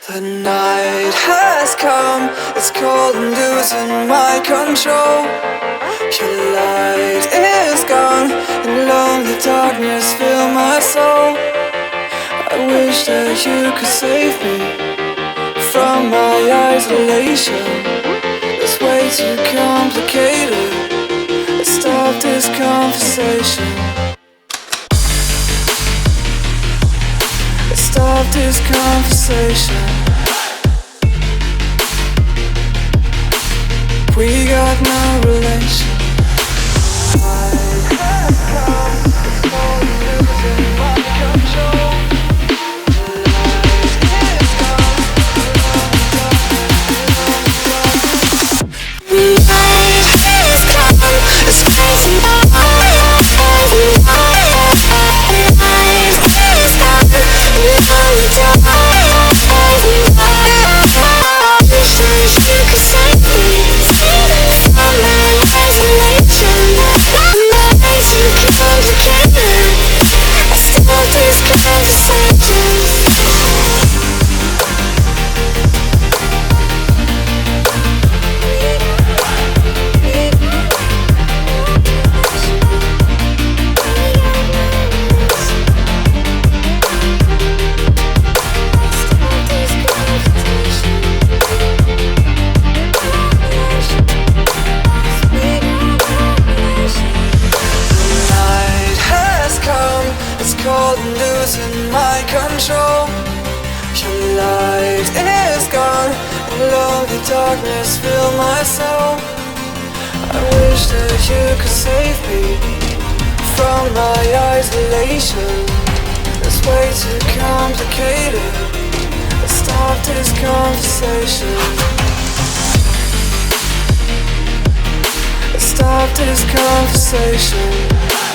The night has come, it's cold and losing my control. Your light is gone, and lonely darkness fill my soul. I wish that you could save me from my isolation. It's way too complicated. Let's stop this conversation. Let's stop this conversation. We got no relation. Losing my control. Your light is gone, and lonely darkness fill my soul. I wish that you could save me from my isolation. It's way too complicated. Let's stop this conversation. Let's stop this conversation.